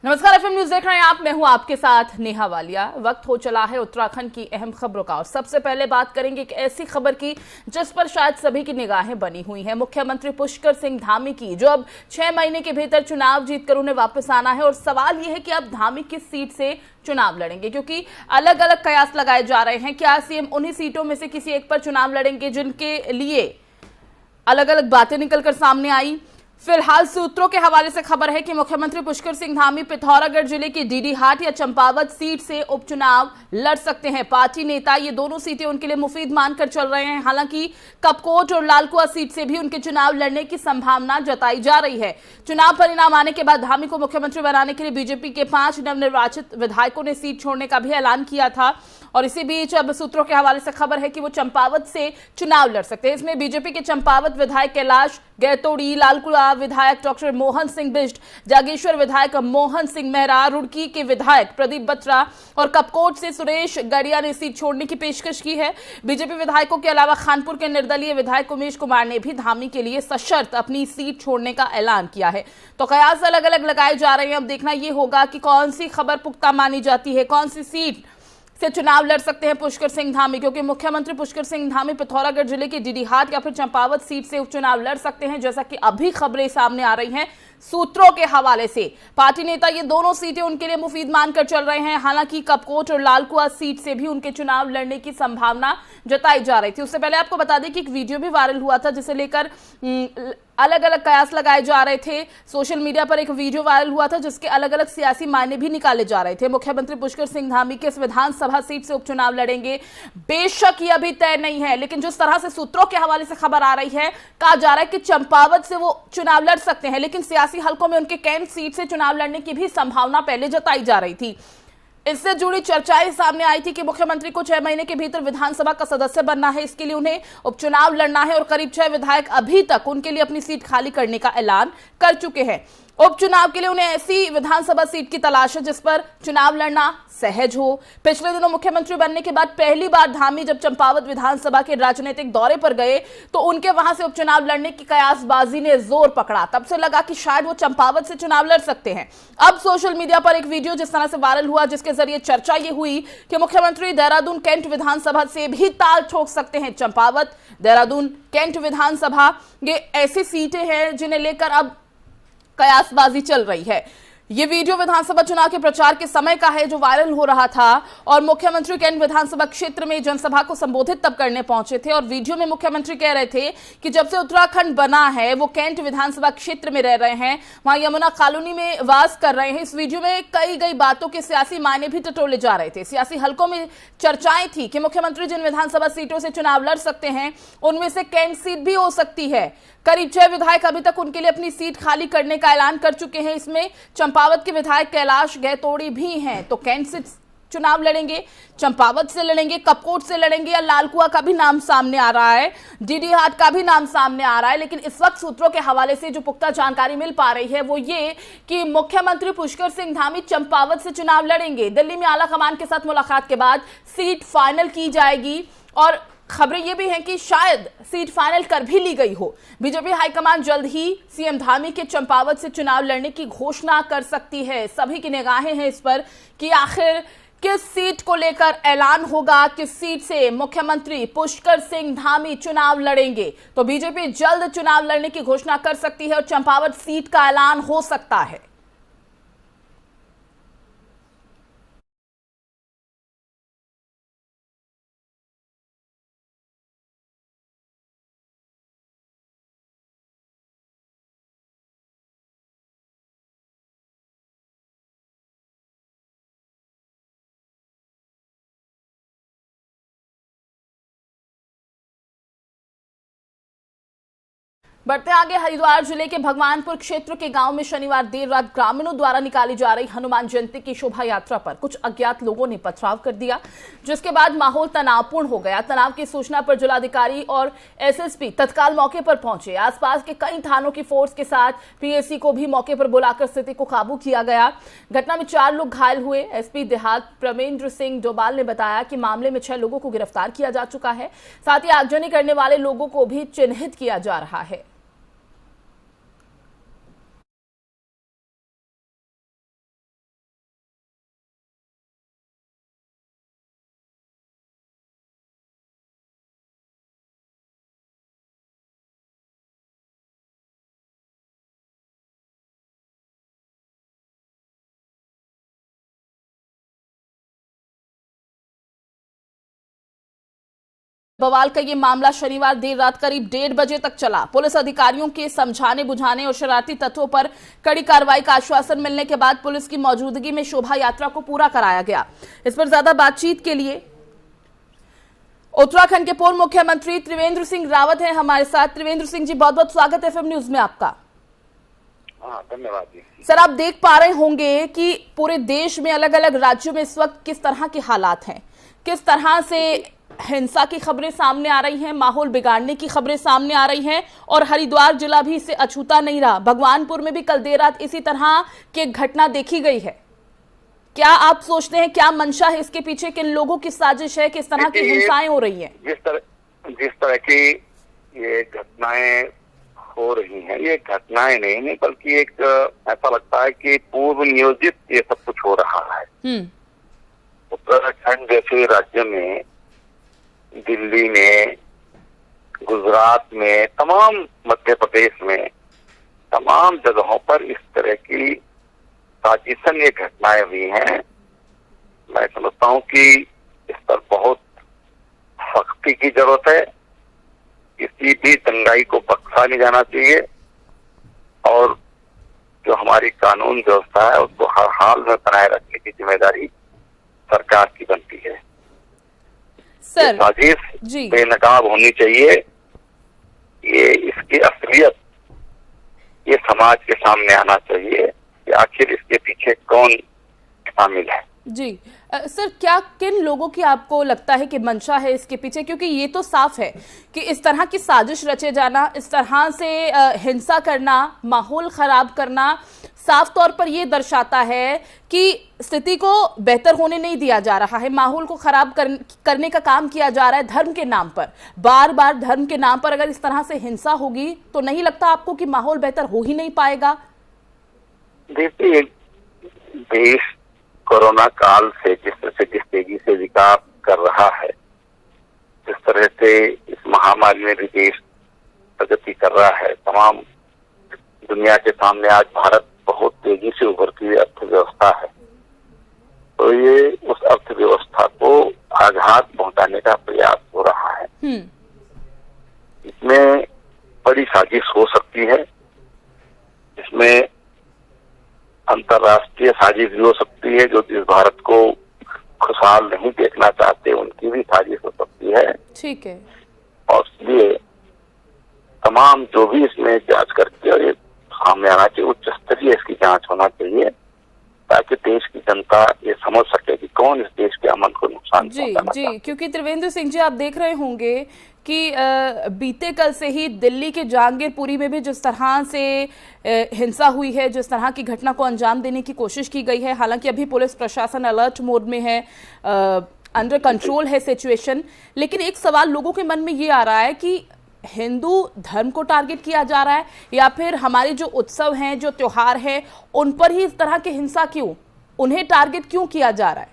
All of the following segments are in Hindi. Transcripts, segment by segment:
नमस्कार, एफएम न्यूज देख रहे हैं आप। मैं हूं आपके साथ नेहा वालिया। वक्त हो चला है उत्तराखंड की अहम खबरों का और सबसे पहले बात करेंगे एक ऐसी खबर की जिस पर शायद सभी की निगाहें बनी हुई हैं। मुख्यमंत्री पुष्कर सिंह धामी की, जो अब 6 महीने के भीतर चुनाव जीतकर उन्हें वापस आना है। और सवाल यह है कि अब धामी किस सीट से चुनाव लड़ेंगे, क्योंकि अलग अलग कयास लगाए जा रहे हैं। क्या सीएम उन्हीं सीटों में से किसी एक पर चुनाव लड़ेंगे जिनके लिए अलग अलग बातें निकलकर सामने आई। फिलहाल सूत्रों के हवाले से खबर है कि मुख्यमंत्री पुष्कर सिंह धामी पिथौरागढ़ जिले की डीडीहाट या चंपावत सीट से उपचुनाव लड़ सकते हैं। पार्टी नेता ये दोनों सीटें उनके लिए मुफीद मानकर चल रहे हैं। हालांकि कपकोट और लालकुआ सीट से भी उनके चुनाव लड़ने की संभावना जताई जा रही है। चुनाव परिणाम आने के बाद धामी को मुख्यमंत्री बनाने के लिए बीजेपी के 5 नवनिर्वाचित विधायकों ने सीट छोड़ने का भी ऐलान किया था। और इसी बीच अब सूत्रों के हवाले से खबर है कि वो चंपावत से चुनाव लड़ सकते हैं। इसमें बीजेपी के चंपावत विधायक कैलाश गैतोड़ी, लालकुआ विधायक डॉक्टर मोहन सिंह बिष्ट, जागेश्वर विधायक मोहन सिंह मेहरा, रुड़की के विधायक प्रदीप बत्रा और कपकोट से सुरेश गड़िया ने सीट छोड़ने की पेशकश की है। बीजेपी विधायकों के अलावा खानपुर के निर्दलीय विधायक उमेश कुमार ने भी धामी के लिए सशर्त अपनी सीट छोड़ने का ऐलान किया है। तो कयास अलग अलग लगाए जा रहे हैं। अब देखना यह होगा कि कौन सी खबर पुख्ता मानी जाती है, कौन सी सीट से चुनाव लड़ सकते हैं पुष्कर सिंह धामी, क्योंकि मुख्यमंत्री पुष्कर सिंह धामी पिथौरागढ़ जिले की डीडीहाट या फिर चंपावत सीट से उपचुनाव लड़ सकते हैं। जैसा कि अभी खबरें सामने आ रही हैं सूत्रों के हवाले से, पार्टी नेता ये दोनों सीटें उनके लिए मुफीद मानकर चल रहे हैं। हालांकि कपकोट और लालकुआ सीट से भी उनके चुनाव लड़ने की संभावना जताई जा रही थी। उससे पहले आपको बता दें कि एक वीडियो भी वायरल हुआ था जिसे लेकर अलग अलग कयास लगाए जा रहे थे। सोशल मीडिया पर एक वीडियो वायरल हुआ था जिसके अलग अलग सियासी मायने भी निकाले जा रहे थे। मुख्यमंत्री पुष्कर सिंह धामी किस विधानसभा सीट से उपचुनाव लड़ेंगे, बेशक ये अभी तय नहीं है, लेकिन जिस तरह से सूत्रों के हवाले से खबर आ रही है, कहा जा रहा है कि चंपावत से वो चुनाव लड़ सकते हैं, लेकिन सियासी हलकों में उनके कैंट सीट से चुनाव लड़ने की भी संभावना पहले जताई जा रही थी। इससे जुड़ी चर्चाएं सामने आई थी कि मुख्यमंत्री को 6 महीने के भीतर विधानसभा का सदस्य बनना है। इसके लिए उन्हें उपचुनाव लड़ना है और करीब 6 विधायक अभी तक उनके लिए अपनी सीट खाली करने का ऐलान कर चुके हैं। उपचुनाव के लिए उन्हें ऐसी विधानसभा सीट की तलाश है जिस पर चुनाव लड़ना सहज हो। पिछले दिनों मुख्यमंत्री बनने के बाद पहली बार धामी जब चंपावत विधानसभा के राजनीतिक दौरे पर गए तो उनके वहां से उपचुनाव लड़ने की कयासबाजी ने जोर पकड़ा। तब से लगा कि शायद वो चंपावत से चुनाव लड़ सकते हैं। अब सोशल मीडिया पर एक वीडियो जिस तरह से वायरल हुआ, जिसके जरिए चर्चा ये हुई कि मुख्यमंत्री देहरादून कैंट विधानसभा से भी ताल ठोक सकते हैं। चंपावत, देहरादून, कैंट विधानसभा ये ऐसी सीटें हैं जिन्हें लेकर अब कयासबाजी चल रही है। ये वीडियो विधानसभा चुनाव के प्रचार के समय का है जो वायरल हो रहा था और मुख्यमंत्री कैंट विधानसभा क्षेत्र में जनसभा को संबोधित तब करने पहुंचे थे। और वीडियो में मुख्यमंत्री कह रहे थे कि जब से उत्तराखंड बना है वो कैंट विधानसभा क्षेत्र में रह रहे हैं, वहां यमुना कॉलोनी में वास कर रहे हैं। इस वीडियो में कई गई बातों के सियासी मायने भी टटोले जा रहे थे। सियासी हलकों में चर्चाएं थी कि मुख्यमंत्री जिन विधानसभा सीटों से चुनाव लड़ सकते हैं उनमें से कैंट सीट भी हो सकती है। करीब 6 विधायक अभी तक उनके लिए अपनी सीट खाली करने का ऐलान कर चुके हैं। इसमें चंपावत के विधायक कैलाश गैतोड़ी भी हैं। तो कैंट से चुनाव लड़ेंगे, चंपावत से लड़ेंगे, कपकोट से लड़ेंगे या लालकुआ का भी नाम सामने आ रहा है, डीडीहाट का भी नाम सामने आ रहा है। लेकिन इस वक्त सूत्रों के हवाले से जो पुख्ता जानकारी मिल पा रही है वो ये कि मुख्यमंत्री पुष्कर सिंह धामी चंपावत से चुनाव लड़ेंगे। दिल्ली में आला कमान के साथ मुलाकात के बाद सीट फाइनल की जाएगी और खबरें ये भी हैं कि शायद सीट फाइनल कर भी ली गई हो। बीजेपी हाईकमान जल्द ही सीएम धामी के चंपावत से चुनाव लड़ने की घोषणा कर सकती है। सभी की निगाहें हैं इस पर कि आखिर किस सीट को लेकर ऐलान होगा, किस सीट से मुख्यमंत्री पुष्कर सिंह धामी चुनाव लड़ेंगे। तो बीजेपी जल्द चुनाव लड़ने की घोषणा कर सकती है और चंपावत सीट का ऐलान हो सकता है। बढ़ते आगे, हरिद्वार जिले के भगवानपुर क्षेत्र के गांव में शनिवार देर रात ग्रामीणों द्वारा निकाली जा रही हनुमान जयंती की शोभा यात्रा पर कुछ अज्ञात लोगों ने पथराव कर दिया, जिसके बाद माहौल तनावपूर्ण हो गया। तनाव की सूचना पर जिलाधिकारी और एसएसपी तत्काल मौके पर पहुंचे। आसपास के कई थानों की फोर्स के साथ पीएसी को भी मौके पर बुलाकर स्थिति को काबू किया गया। घटना में 4 लोग घायल हुए। एसपी देहात प्रमेंद्र सिंह डोभाल ने बताया कि मामले में 6 लोगों को गिरफ्तार किया जा चुका है। साथ ही आगजनी करने वाले लोगों को भी चिन्हित किया जा रहा है। बवाल का ये मामला शनिवार देर रात करीब 1:30 बजे तक चला। पुलिस अधिकारियों के समझाने बुझाने और शरारती तत्वों पर कड़ी कार्रवाई का आश्वासन मिलने के बाद पुलिस की मौजूदगी में शोभा यात्रा को पूरा कराया गया। इस पर ज्यादा बातचीत के लिए उत्तराखंड के पूर्व मुख्यमंत्री त्रिवेंद्र सिंह रावत हैं हमारे साथ। त्रिवेंद्र सिंह जी, बहुत बहुत स्वागत है FM न्यूज में आपका। धन्यवाद जी। सर, आप देख पा रहे होंगे कि पूरे देश में अलग अलग राज्यों में इस वक्त किस तरह के हालात हैं, किस तरह से हिंसा की खबरें सामने आ रही हैं, माहौल बिगाड़ने की खबरें सामने आ रही हैं और हरिद्वार जिला भी इससे अछूता नहीं रहा। भगवानपुर में भी कल देर रात इसी तरह की घटना देखी गई है। क्या आप सोचते हैं, क्या मंशा है इसके पीछे, किन लोगों की साजिश है, किस तरह की हिंसाएं हो रही हैं? जिस तरह की ये घटनाएं हो रही हैं, ये घटनाएं नहीं बल्कि एक ऐसा लगता है कि पूर्व नियोजित ये सब कुछ हो रहा है। उत्तराखंड जैसे राज्य में, दिल्ली में, गुजरात में, तमाम मध्य प्रदेश में, तमाम जगहों पर इस तरह की साजिशन ये घटनाएं हुई हैं। मैं समझता हूं कि इस पर बहुत सख्ती की जरूरत है। किसी भी दंगाई को बख्शा नहीं जाना चाहिए और जो हमारी कानून व्यवस्था है उसको हर हाल में बनाए रखने की जिम्मेदारी सरकार की बनती है। सर, साजिश बेनकाब होनी चाहिए। ये इसकी असलियत ये समाज के सामने आना चाहिए कि आखिर इसके पीछे कौन शामिल है। जी सर, क्या किन लोगों की आपको लगता है कि मंशा है इसके पीछे? क्योंकि ये तो साफ है कि इस तरह की साजिश रचे जाना, इस तरह से हिंसा करना, माहौल खराब करना साफ तौर पर ये दर्शाता है कि स्थिति को बेहतर होने नहीं दिया जा रहा है, माहौल को खराब करने का काम किया जा रहा है धर्म के नाम पर। बार बार धर्म के नाम पर अगर इस तरह से हिंसा होगी तो नहीं लगता आपको कि माहौल बेहतर हो ही नहीं पाएगा? देखिए, देश कोरोना काल से जिस तेजी से विकास कर रहा है, जिस तरह से इस महामारी में भी देश प्रगति कर रहा है, तमाम दुनिया के सामने आज भारत बहुत तेजी से उभरती हुई अर्थव्यवस्था है। तो ये उस अर्थव्यवस्था को आघात पहुंचाने का प्रयास हो रहा है। इसमें बड़ी साजिश हो सकती है, इसमें अंतर्राष्ट्रीय साजिश भी हो सकती है। जो जिस भारत को खुशहाल नहीं देखना चाहते उनकी भी साजिश हो सकती है। ठीक है। और इसलिए तमाम जो भी इसमें जांच करके और ये सामने आना चाहिए, उच्च स्तरीय इसकी जांच होना चाहिए ताकि देश की जनता ये समझ सके कि कौन इस देश के अमन को नुकसान पहुंचाना चाहता है। क्योंकि त्रिवेंद्र सिंह जी, आप देख रहे होंगे कि बीते कल से ही दिल्ली के जहांगीरपुरी में भी जिस तरह से हिंसा हुई है, जिस तरह की घटना को अंजाम देने की कोशिश की गई है, हालांकि अभी पुलिस प्रशासन अलर्ट मोड में है, अंडर कंट्रोल है सिचुएशन, लेकिन एक सवाल लोगों के मन में ये आ रहा है कि हिंदू धर्म को टारगेट किया जा रहा है या फिर हमारे जो उत्सव हैं, जो त्योहार हैं, उन पर ही इस तरह की हिंसा क्यों, उन्हें टारगेट क्यों किया जा रहा है?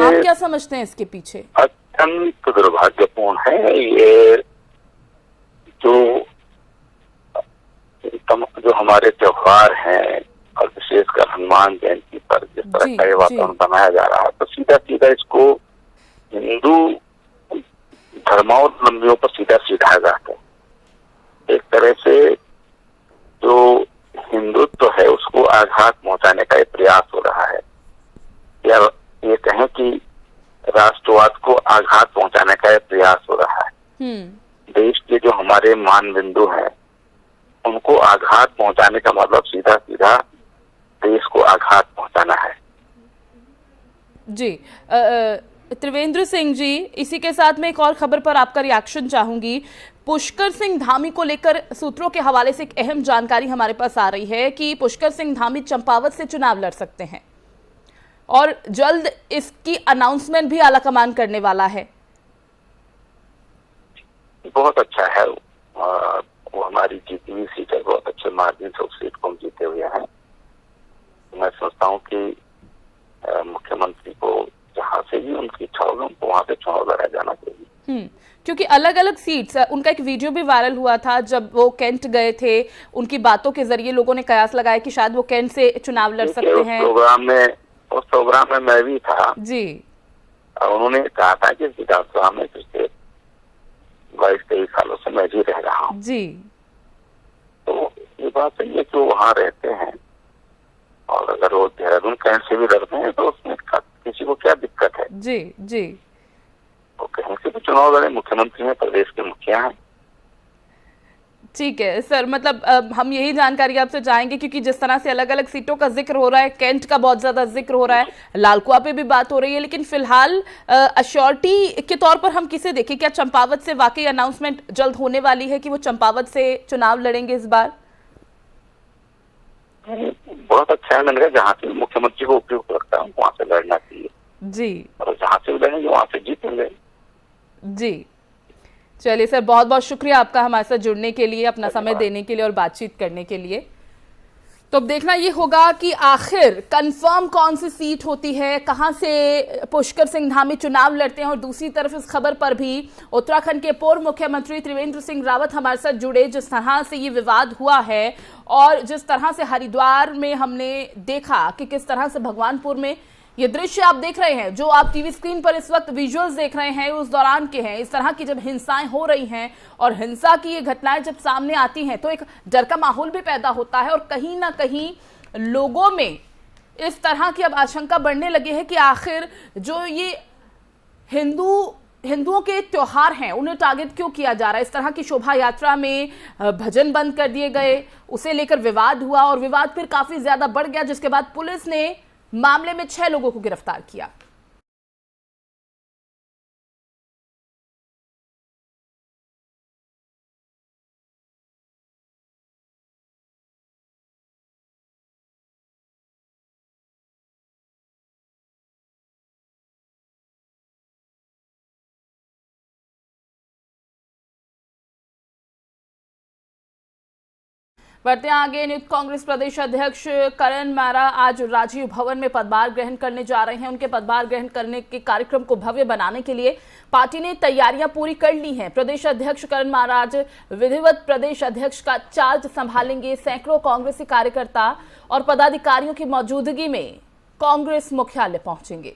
आप क्या समझते हैं इसके पीछे? अत्यंत दुर्भाग्यपूर्ण है ये। जो हमारे त्योहार हैं और विशेषकर हनुमान जयंती पर जिस तरह का वातावरण बनाया जा रहा है, तो सीधा सीधा इसको हिंदू धर्मावलंबियों पर सीधा सीधा जाता है। एक तरह से जो हिंदुत्व है उसको आघात पहुंचाने का एक प्रयास हो रहा है, या ये कहें कि राष्ट्रवाद को आघात पहुंचाने का एक प्रयास हो रहा है। देश के जो हमारे मान बिंदु हैं उनको आघात पहुंचाने का मतलब सीधा सीधा देश को आघात पहुंचाना है। जी त्रिवेंद्र सिंह जी, इसी के साथ मैं एक और खबर पर आपका रिएक्शन चाहूंगी। पुष्कर सिंह धामी को लेकर सूत्रों के हवाले से एक अहम जानकारी हमारे पास आ रही है कि पुष्कर सिंह धामी चंपावत से चुनाव लड़ सकते हैं और जल्द इसकी अनाउंसमेंट भी आलाकमान करने वाला है। बहुत अच्छा है, वो हमारी जीती हुई सीट है, बहुत अच्छे मार्जिन से उस सीट को हम जीते हुए हैं। मैं सोचता हूँ कि मुख्यमंत्री को जहाँ से भी उनकी इच्छा होगी उनको वहाँ पे चुनाव लड़ा जाना चाहिए। क्योंकि अलग अलग सीट्स, उनका एक वीडियो भी वायरल हुआ था जब वो कैंट गए थे, उनकी बातों के जरिए लोगों ने कयास लगाया कि शायद वो कैंट से चुनाव लड़ सकते हैं। उस प्रोग्राम में मैं भी था जी। और उन्होंने कहा था कि विधानसभा में पिछले 22-23 सालों से मैं भी रह रहा हूँ जी। तो ये बात सही है कि वो वहाँ रहते हैं और अगर वो देहरादून कैंट से भी लड़ते हैं तो उसमें किसी को क्या दिक्कत है। जी जी। वो कहीं से भी चुनाव लड़े, मुख्यमंत्री हैं, प्रदेश के मुखिया हैं। ठीक है सर, मतलब हम यही जानकारी आपसे चाहेंगे क्योंकि जिस तरह से अलग अलग सीटों का जिक्र हो रहा है, कैंट का बहुत ज्यादा जिक्र हो रहा है, लालकुआ पे भी बात हो रही है, लेकिन फिलहाल अश्योरिटी के तौर पर हम किसे देखें? क्या चंपावत से वाकई अनाउंसमेंट जल्द होने वाली है कि वो चंपावत से चुनाव लड़ेंगे इस बार? बहुत अच्छा है, मैंने कहा जहाँ से मुख्यमंत्री को उपयुक्त लगता है वहाँ से लड़ना चाहिए जी, और जहाँ से लड़ेंगे वहाँ से जीतेंगे। जी चलिए सर, बहुत बहुत शुक्रिया आपका हमारे साथ जुड़ने के लिए, अपना समय देने के लिए और बातचीत करने के लिए। तो अब देखना ये होगा कि आखिर कंफर्म कौन सी सीट होती है, कहां से पुष्कर सिंह धामी चुनाव लड़ते हैं। और दूसरी तरफ इस खबर पर भी उत्तराखंड के पूर्व मुख्यमंत्री त्रिवेंद्र सिंह रावत हमारे साथ जुड़े। जिस तरह से ये विवाद हुआ है और जिस तरह से हरिद्वार में हमने देखा कि किस तरह से भगवानपुर में ये दृश्य आप देख रहे हैं, जो आप टीवी स्क्रीन पर इस वक्त विजुअल्स देख रहे हैं, उस दौरान के हैं। इस तरह की जब हिंसाएं हो रही हैं और हिंसा की ये घटनाएं जब सामने आती हैं तो एक डर का माहौल भी पैदा होता है और कहीं ना कहीं लोगों में इस तरह की अब आशंका बढ़ने लगी है कि आखिर जो ये हिंदुओं के त्योहार हैं उन्हें टारगेट क्यों किया जा रहा है। इस तरह की शोभा यात्रा में भजन बंद कर दिए गए, उसे लेकर विवाद हुआ और विवाद फिर काफी ज्यादा बढ़ गया, जिसके बाद पुलिस ने मामले में 6 लोगों को गिरफ्तार किया। बढ़ते आगे, नियुक्त कांग्रेस प्रदेश अध्यक्ष करण मारा आज राजीव भवन में पदभार ग्रहण करने जा रहे हैं। उनके पदभार ग्रहण करने के कार्यक्रम को भव्य बनाने के लिए पार्टी ने तैयारियां पूरी कर ली हैं। प्रदेश अध्यक्ष करण मारा आज विधिवत प्रदेश अध्यक्ष का चार्ज संभालेंगे। सैकड़ों कांग्रेसी कार्यकर्ता और पदाधिकारियों की मौजूदगी में कांग्रेस मुख्यालय पहुंचेंगे।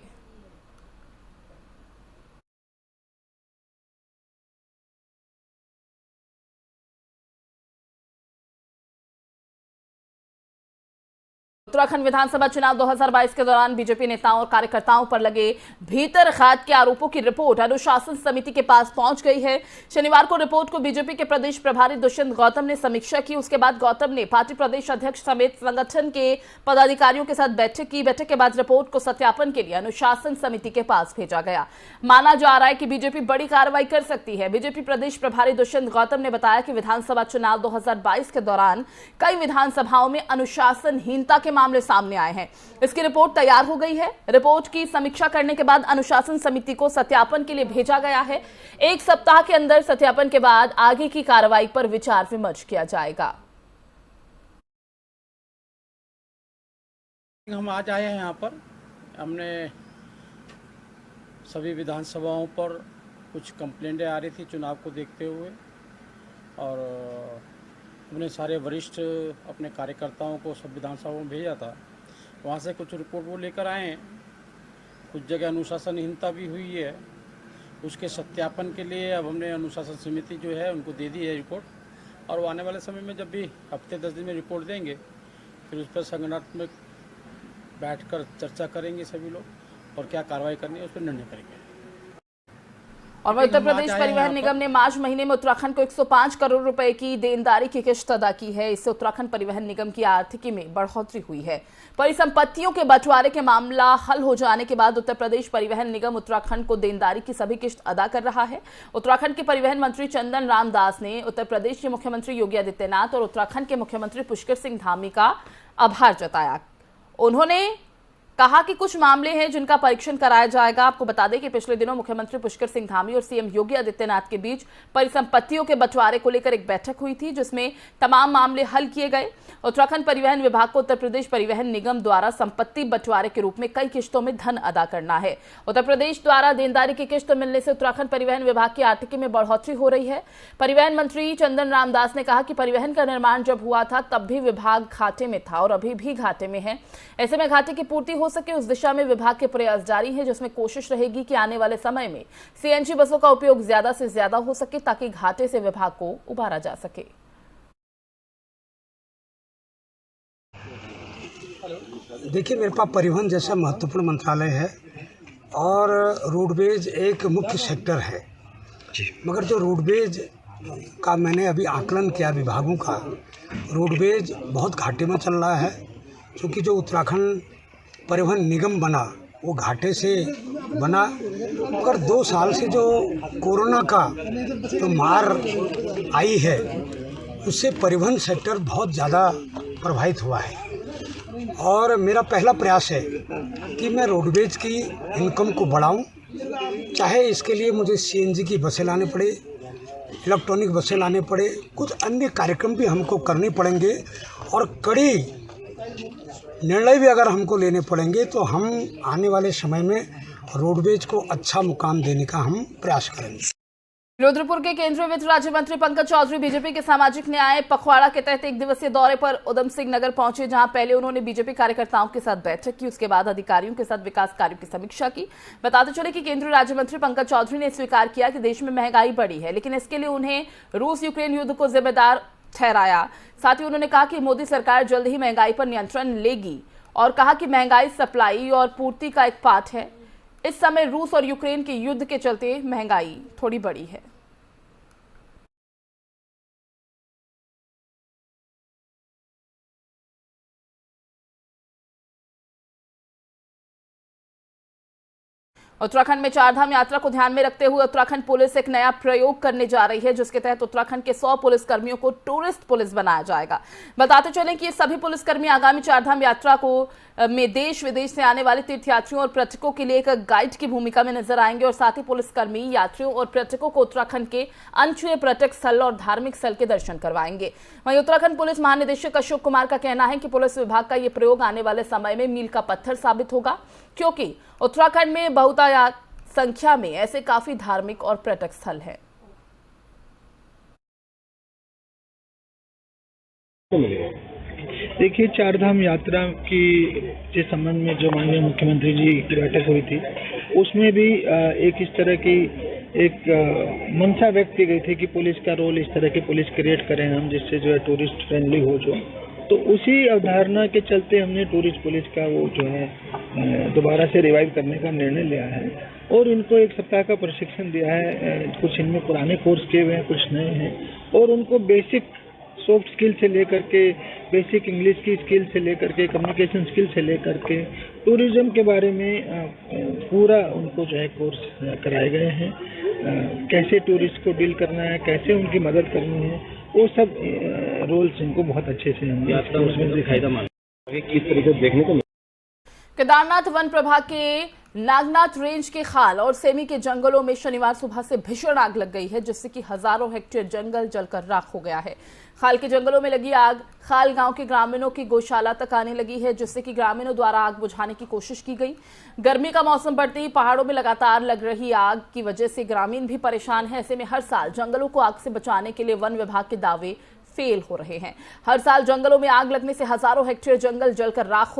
उत्तराखंड विधानसभा चुनाव 2022 के दौरान बीजेपी नेताओं और कार्यकर्ताओं पर लगे भीतरघात के आरोपों की रिपोर्ट अनुशासन समिति के पास पहुंच गई है। शनिवार को रिपोर्ट को बीजेपी के प्रदेश प्रभारी दुष्यंत गौतम ने समीक्षा की। उसके बाद गौतम ने पार्टी प्रदेश अध्यक्ष समेत संगठन के पदाधिकारियों के साथ बैठक की। बैठक के बाद रिपोर्ट को सत्यापन के लिए अनुशासन समिति के पास भेजा गया। माना जा रहा है कि बीजेपी बड़ी कार्रवाई कर सकती है। बीजेपी प्रदेश प्रभारी दुष्यंत गौतम ने बताया कि विधानसभा चुनाव 2022 के दौरान कई विधानसभाओं में अनुशासनहीनता के मामले सामने आए हैं। इसकी रिपोर्ट तैयार हो गई है। रिपोर्ट की समीक्षा करने के बाद अनुशासन समिति को सत्यापन के लिए भेजा गया है। 1 सप्ताह के अंदर सत्यापन के बाद आगे की कार्रवाई पर विचार विमर्श किया जाएगा। हम आज आए हैं यहाँ पर, हमने सभी विधानसभाओं पर कुछ कंप्लेंटें आ रही थी चुनाव को देखते हुए और हमने सारे वरिष्ठ अपने कार्यकर्ताओं को सब विधानसभाओं में भेजा था। वहाँ से कुछ रिपोर्ट वो लेकर आए हैं। कुछ जगह अनुशासनहीनता भी हुई है, उसके सत्यापन के लिए अब हमने अनुशासन समिति जो है उनको दे दी है रिपोर्ट और वो आने वाले समय में जब भी हफ्ते 10 दिन में रिपोर्ट देंगे फिर उस पर संगठनात्मक बैठकर चर्चा करेंगे सभी लोग और क्या कार्रवाई करनी है उस पर निर्णय करेंगे। और उत्तर प्रदेश परिवहन निगम ने मार्च महीने में उत्तराखंड को 105 करोड़ रुपए की देनदारी की किश्त अदा की है। इससे उत्तराखंड परिवहन निगम की आर्थिकी में बढ़ोतरी हुई है। परिसंपत्तियों के बंटवारे के मामला हल हो जाने के बाद उत्तर प्रदेश परिवहन निगम उत्तराखंड को देनदारी की सभी किश्त अदा कर रहा है। उत्तराखंड के परिवहन मंत्री चंदन रामदास ने उत्तर प्रदेश के मुख्यमंत्री योगी आदित्यनाथ और उत्तराखंड के मुख्यमंत्री पुष्कर सिंह धामी का आभार जताया। उन्होंने कहा कि कुछ मामले हैं जिनका परीक्षण कराया जाएगा। आपको बता दें कि पिछले दिनों मुख्यमंत्री पुष्कर सिंह धामी और सीएम योगी आदित्यनाथ के बीच परिसंपत्तियों के बंटवारे को लेकर एक बैठक हुई थी जिसमें तमाम मामले हल किए गए। उत्तराखंड परिवहन विभाग को उत्तर प्रदेश परिवहन निगम द्वारा संपत्ति बंटवारे के रूप में कई किश्तों में धन अदा करना है। उत्तर प्रदेश द्वारा देनदारी की किश्त मिलने से उत्तराखंड परिवहन विभाग की आर्थिकी में बढ़ोतरी हो रही है। परिवहन मंत्री चंदन रामदास ने कहा कि परिवहन का निर्माण जब हुआ था तब भी विभाग घाटे में था और अभी भी घाटे में है। ऐसे में घाटे की पूर्ति हो सके उस दिशा में विभाग के प्रयास जारी हैं, जिसमें कोशिश रहेगी कि आने वाले समय में सीएनजी बसों का उपयोग ज्यादा से ज्यादा हो सके ताकि घाटे से विभाग को उबारा जा सके। देखिए, मेरे पास परिवहन जैसा महत्वपूर्ण मंत्रालय है और रोडवेज एक मुख्य सेक्टर है, मगर जो रोडवेज का मैंने अभी आकलन किया विभागों का, रोडवेज बहुत घाटे में चल रहा है, क्योंकि जो उत्तराखंड परिवहन निगम बना वो घाटे से बना, मगर 2 साल से जो कोरोना का जो मार आई है उससे परिवहन सेक्टर बहुत ज़्यादा प्रभावित हुआ है। और मेरा पहला प्रयास है कि मैं रोडवेज की इनकम को बढ़ाऊं, चाहे इसके लिए मुझे सीएनजी की बसें लाने पड़े, इलेक्ट्रॉनिक बसें लाने पड़े, कुछ अन्य कार्यक्रम भी हमको करने पड़ेंगे और कड़ी निर्णय भी अगर हमको लेने पड़ेंगे तो हम आने वाले समय में रोडवेज को अच्छा मुकाम देने का हम प्रयास करेंगे। रुद्रपुर के केंद्रीय वित्त राज्य मंत्री पंकज चौधरी बीजेपी के सामाजिक न्याय पखवाड़ा के तहत 1 दिवसीय दौरे पर उधम सिंह नगर पहुंचे, जहां पहले उन्होंने बीजेपी कार्यकर्ताओं के साथ बैठक की, उसके बाद अधिकारियों के साथ विकास कार्यों की समीक्षा की। बताते चले कि केंद्रीय राज्य मंत्री पंकज चौधरी ने स्वीकार किया कि देश में महंगाई बढ़ी है, लेकिन इसके लिए उन्हें रूस यूक्रेन युद्ध को जिम्मेदार ठहराया। साथ ही उन्होंने कहा कि मोदी सरकार जल्द ही महंगाई पर नियंत्रण लेगी और कहा कि महंगाई सप्लाई और पूर्ति का एक पार्ट है। इस समय रूस और यूक्रेन के युद्ध के चलते महंगाई थोड़ी बढ़ी है। उत्तराखंड में चारधाम यात्रा को ध्यान में रखते हुए उत्तराखंड पुलिस एक नया प्रयोग करने जा रही है, जिसके तहत उत्तराखंड के 100 पुलिसकर्मियों को टूरिस्ट पुलिस बनाया जाएगा। बताते चलें कि ये सभी पुलिसकर्मी आगामी चारधाम यात्रा को में देश विदेश से आने वाले तीर्थयात्रियों और पर्यटकों के लिए एक गाइड की भूमिका में नजर आएंगे और साथ ही पुलिसकर्मी यात्रियों और पर्यटकों को उत्तराखंड के अनछुए पर्यटक स्थल और धार्मिक स्थल के दर्शन करवाएंगे। वहीं उत्तराखंड पुलिस महानिदेशक अशोक कुमार का कहना है कि पुलिस विभाग का ये प्रयोग आने वाले समय में मील का पत्थर साबित होगा, क्योंकि उत्तराखंड में बहुतायत संख्या में ऐसे काफी धार्मिक और पर्यटक स्थल हैं। देखिए, चारधाम यात्रा के संबंध में जो माननीय मुख्यमंत्री जी की बैठक हुई थी, उसमें भी एक इस तरह की एक मंशा व्यक्त की गई थी कि पुलिस का रोल इस तरह की पुलिस क्रिएट करें हम, जिससे जो है टूरिस्ट फ्रेंडली हो। जो तो उसी अवधारणा के चलते हमने टूरिस्ट पुलिस का वो जो है दोबारा से रिवाइव करने का निर्णय लिया है और इनको 1 सप्ताह का प्रशिक्षण दिया है। कुछ इनमें पुराने कोर्स किए हुए हैं, कुछ नए हैं, और उनको बेसिक सॉफ्ट स्किल से लेकर के बेसिक इंग्लिश की स्किल से लेकर के कम्युनिकेशन स्किल से लेकर के टूरिज्म के बारे में पूरा उनको जो है कोर्स कराए गए हैं। कैसे टूरिस्ट को डील करना है, कैसे उनकी मदद करनी है, वो सब रोल्स इनको बहुत अच्छे से हम यात्रा में दिखाई देगा। किस तरीके से देखने को केदारनाथ वन प्रभाग के नागनाथ रेंज के खाल और सेमी के जंगलों में शनिवार सुबह से भीषण आग लग गई है, जिससे कि हजारों हेक्टेयर जंगल जलकर राख हो गया है। खाल के जंगलों में लगी आग खाल गांव के ग्रामीणों की गौशाला तक आने लगी है, जिससे कि ग्रामीणों द्वारा आग बुझाने की कोशिश की गई। गर्मी का मौसम बढ़ते ही पहाड़ों में लगातार लग रही आग की वजह से ग्रामीण भी परेशान है। ऐसे में हर साल जंगलों को आग से बचाने के लिए वन विभाग के दावे फेल हो रहे हैं। हर साल जंगलों में आग लगने से हजारों हेक्टेयर जंगल जलकर राख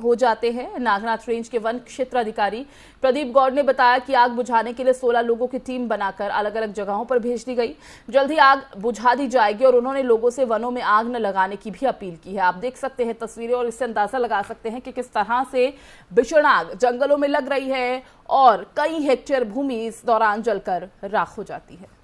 हो जाते हैं। नागनाथ रेंज के वन क्षेत्र अधिकारी प्रदीप गौड़ ने बताया कि आग बुझाने के लिए 16 लोगों की टीम बनाकर अलग अलग जगहों पर भेज दी गई। जल्द ही आग बुझा दी जाएगी और उन्होंने लोगों से वनों में आग न लगाने की भी अपील की है। आप देख सकते हैं तस्वीरें और इससे अंदाजा लगा सकते हैं कि किस तरह से भीषण आग जंगलों में लग रही है और कई हेक्टेयर भूमि इस दौरान जलकर राख हो जाती है।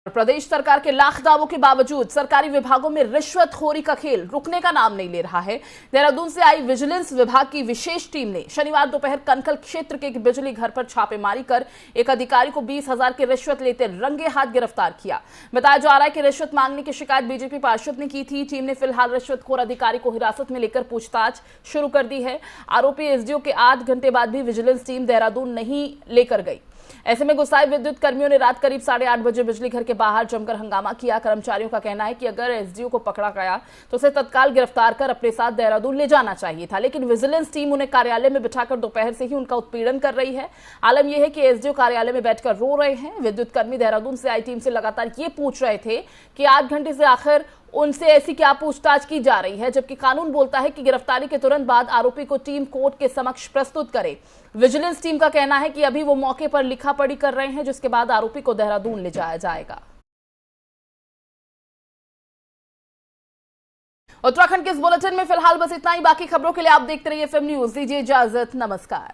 प्रदेश सरकार के लाख दावों के बावजूद सरकारी विभागों में रिश्वतखोरी का खेल रुकने का नाम नहीं ले रहा है। देहरादून से आई विजिलेंस विभाग की विशेष टीम ने शनिवार दोपहर कनखल क्षेत्र के एक बिजली घर पर छापेमारी कर एक अधिकारी को 20,000 की रिश्वत लेते रंगे हाथ गिरफ्तार किया। बताया जा रहा है कि रिश्वत मांगने की शिकायत बीजेपी पार्षद ने की थी। टीम ने फिलहाल रिश्वतखोर अधिकारी को हिरासत में लेकर पूछताछ शुरू कर दी है। आरोपी एसडीओ के 8 घंटे बाद भी विजिलेंस टीम देहरादून नहीं लेकर गई। ऐसे में गुस्साए विद्युत कर्मियों ने रात करीब 8:30 बजे बिजली घर के बाहर जमकर हंगामा किया। कर्मचारियों का कहना है कि अगर एसडीओ को पकड़ा गया तो उसे तत्काल गिरफ्तार कर अपने साथ देहरादून ले जाना चाहिए था, लेकिन विजिलेंस टीम उन्हें कार्यालय में बिठाकर दोपहर से ही उनका उत्पीड़न कर रही है। आलम यह है कि एसडीओ कार्यालय में बैठकर रो रहे हैं। विद्युत कर्मी देहरादून से आई टीम से लगातार ये पूछ रहे थे कि 8 घंटे से आखिर उनसे ऐसी क्या पूछताछ की जा रही है, जबकि कानून बोलता है कि गिरफ्तारी के तुरंत बाद आरोपी को टीम कोर्ट के समक्ष प्रस्तुत करे। विजिलेंस टीम का कहना है कि अभी वो मौके पर लिखा पढ़ी कर रहे हैं, जिसके बाद आरोपी को देहरादून ले जाया जाएगा। उत्तराखंड के इस बुलेटिन में फिलहाल बस इतना ही। बाकी खबरों के लिए आप देखते रहिए FM न्यूज। दीजिए इजाजत, नमस्कार।